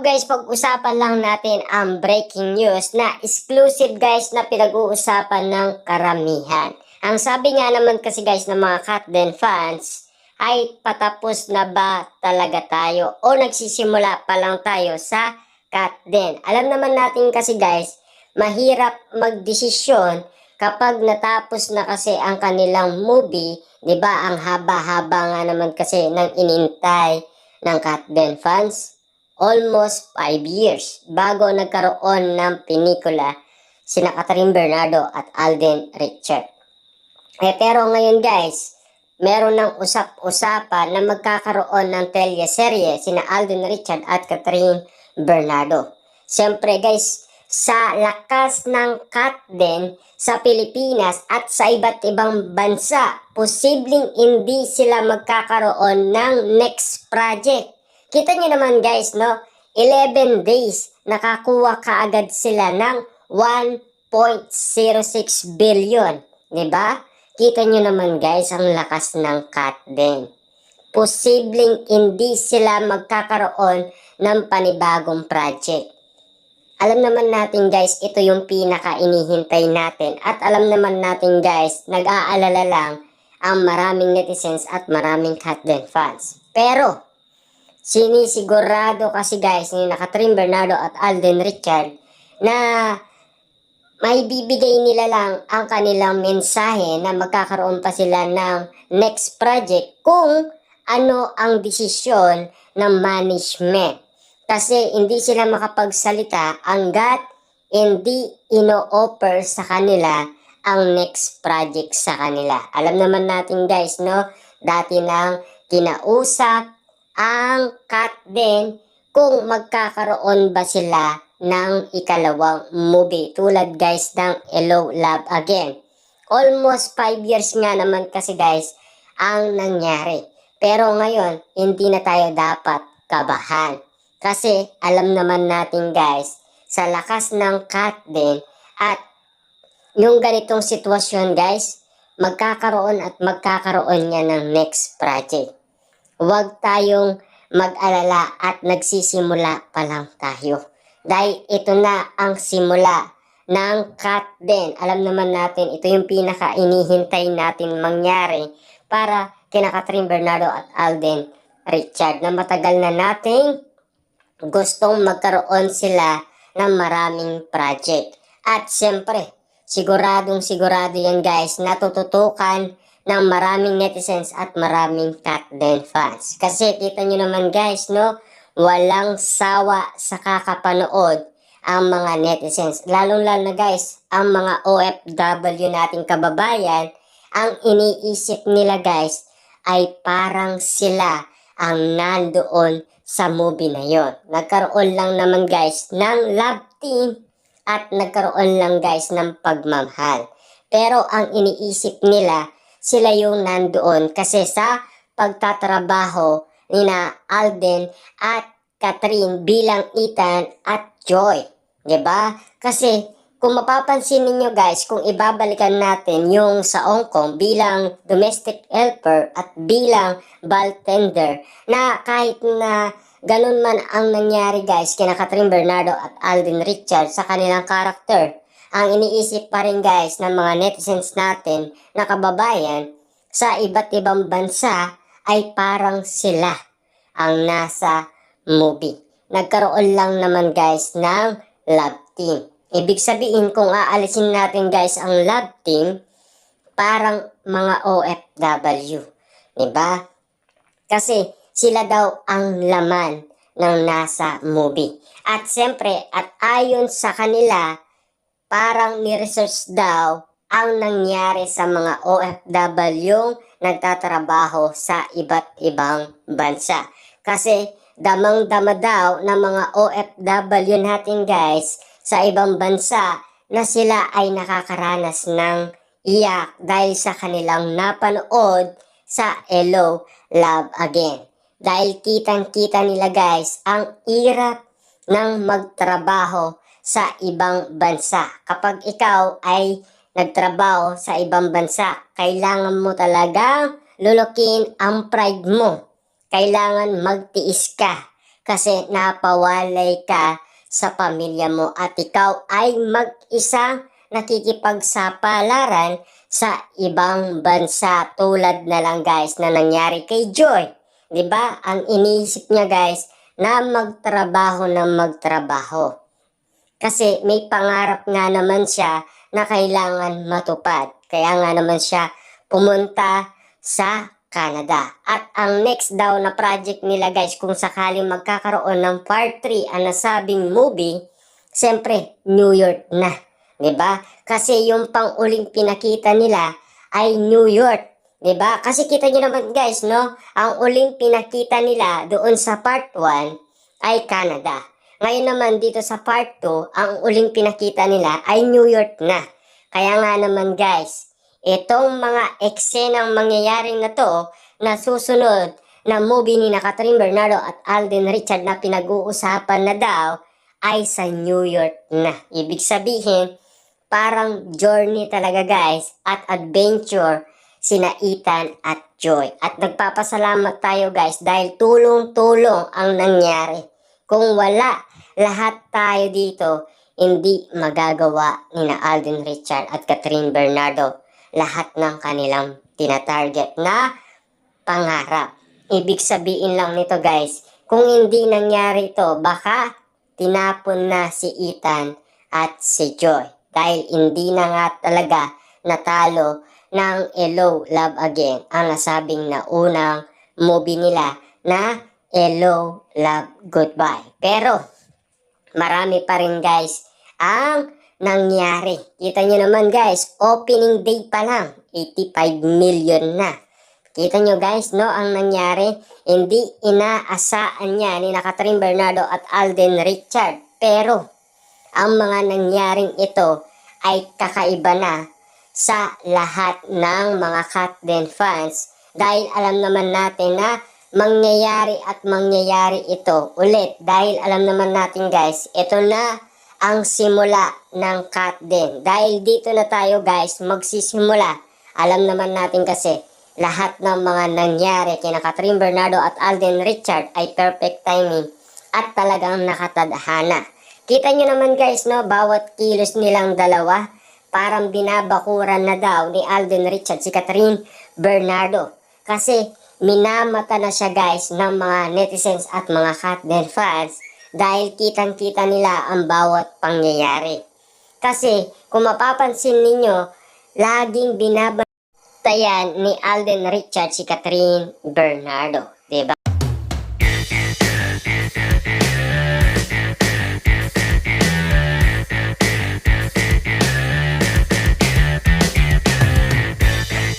guys, pag-usapan lang natin ang breaking news na exclusive guys na pinag-uusapan ng karamihan. Ang sabi nga naman kasi guys ng mga Katden fans ay patapos na ba talaga tayo o nagsisimula pa lang tayo sa Katden. Alam naman natin kasi guys, mahirap magdesisyon kapag natapos na kasi ang kanilang movie, 'di ba? Ang haba-haba nga naman kasi ng inintay ng Katden fans. Almost 5 years bago nagkaroon ng pelikula sina Catherine Bernardo at Alden Richard. Pero ngayon guys, meron ng usap-usapan na magkakaroon ng teleserye sina Alden Richard at Catherine Bernardo. Siyempre guys, sa lakas ng Katden sa Pilipinas at sa iba't ibang bansa, posibleng hindi sila magkakaroon ng next project. Kita nyo naman guys, no? 11 days, nakakuha kaagad sila ng 1.06 billion. Diba? Kita nyo naman guys, ang lakas ng Katden. Posibleng hindi sila magkakaroon ng panibagong project. Alam naman natin guys, ito yung pinaka-inihintay natin. At alam naman natin guys, nag-aalala lang ang maraming netizens at maraming Katden fans. Pero, sinisigurado kasi guys ni Catherine Bernardo at Alden Richard na may bibigay nila lang ang kanilang mensahe na magkakaroon pa sila ng next project kung ano ang desisyon ng management. Kasi hindi sila makapagsalita hanggat hindi ino-offer sa kanila ang next project sa kanila. Alam naman natin guys, no? Dati nang kinausap ang Katden kung magkakaroon ba sila ng ikalawang movie. Tulad guys ng Hello Love Again. Almost 5 years nga naman kasi guys ang nangyari. Pero ngayon, hindi na tayo dapat kabahan. Kasi alam naman natin guys, sa lakas ng Katden at yung ganitong sitwasyon guys, magkakaroon at magkakaroon niya ng next project. Huwag tayong mag-alala at nagsisimula pa lang tayo. Dahil ito na ang simula ng Katden. Alam naman natin, ito yung pinaka-inihintay natin mangyari para kina Catherine Bernardo at Alden Richard na matagal na nating gustong magkaroon sila ng maraming project. At siyempre, sigurado yan guys, natututukan ng maraming netizens at maraming Katden fans. Kasi kita nyo naman guys, no? Walang sawa sa kakapanood ang mga netizens. Lalong-lalo na guys, ang mga OFW nating kababayan, ang iniisip nila guys ay parang sila ang nandoon sa movie na yon. Nagkaroon lang naman guys ng love team at nagkaroon lang guys ng pagmamahal. Pero ang iniisip nila, sila yung nandoon kasi sa pagtatrabaho nina Alden at Catherine bilang Ethan at Joy. 'Di ba? Kasi kung mapapansin niyo guys, kung ibabalikan natin yung sa Hong Kong bilang domestic helper at bilang bartender, na kahit na ganun man ang nangyari guys kina Catherine Bernardo at Alden Richard sa kanilang karakter, ang iniisip pa rin guys ng mga netizens natin na kababayan sa iba't ibang bansa ay parang sila ang nasa movie. Nagkaroon lang naman guys ng love team. Ibig sabihin kung aalisin natin guys ang love team, parang mga OFW. Diba? Kasi sila daw ang laman ng nasa movie. At siyempre, at ayon sa kanila, parang ni-research daw ang nangyari sa mga OFW nagtatrabaho sa iba't ibang bansa. Kasi damang-dama daw ng mga OFW natin guys sa ibang bansa na sila ay nakakaranas ng iyak dahil sa kanilang napanood sa Hello Love Again. Dahil kitang-kita nila guys ang hirap ng magtrabaho sa ibang bansa. Kapag ikaw ay nagtrabaho sa ibang bansa, kailangan mo talagang lulukin ang pride mo. Kailangan magtiis ka. kasi napawalay ka sa pamilya mo at ikaw ay mag-isang nakikipagsapalaran sa ibang bansa tulad na lang guys na nangyari kay Joy. 'Di ba? Ang iniisip niya guys na magtrabaho ng magtrabaho. Kasi may pangarap nga naman siya na kailangan matupad. Kaya nga naman siya pumunta sa Canada. At ang next daw na project nila guys, kung sakaling magkakaroon ng part 3 ang nasabing movie, siyempre New York na. 'Di ba? Kasi yung pang-uling pinakita nila ay New York. 'Di ba? Kasi kita niyo naman guys, no? Ang uling pinakita nila doon sa part 1 ay Canada. Ngayon naman dito sa part 2, ang uling pinakita nila ay New York na. Kaya nga naman guys, itong mga eksenang mangyayaring na to na susunod na movie ni Catherine Bernardo at Alden Richard na pinag-uusapan na daw ay sa New York na. Ibig sabihin, parang journey talaga guys at adventure sina Ethan at Joy. At nagpapasalamat tayo guys dahil tulong-tulong ang nangyari. Kung wala lahat tayo dito, hindi magagawa ni na Alden Richard at Catherine Bernardo lahat ng kanilang tinatarget na pangarap. Ibig sabihin lang nito guys, kung hindi nangyari ito, baka tinapon na si Ethan at si Joy. Dahil hindi na nga talaga natalo ng Hello Love Again ang nasabing na unang movie nila na Hello Love Goodbye. Pero marami pa rin guys ang nangyari. Kita nyo naman guys, opening day pa lang, 85 million na. Kita nyo guys, no, ang nangyari, hindi inaasaan niya ni Catherine Bernardo at Alden Richard. Pero, ang mga nangyaring ito ay kakaiba na sa lahat ng mga Katden fans. Dahil alam naman natin na mangyayari ito ulit. Dahil alam naman natin guys, ito na ang simula ng Katden. Dahil dito na tayo guys magsisimula. Alam naman natin kasi lahat ng mga nangyari kina Catherine Bernardo at Alden Richard ay perfect timing at talagang nakatadhana. Kita nyo naman guys, no, bawat kilos nilang dalawa parang binabakuran na daw ni Alden Richard si Catherine Bernardo. Kasi minamata na siya guys ng mga netizens at mga Katden fans dahil kitang-kita nila ang bawat pangyayari. Kasi kung mapapansin ninyo, laging binabantayan ni Alden Richard si Catherine Bernardo.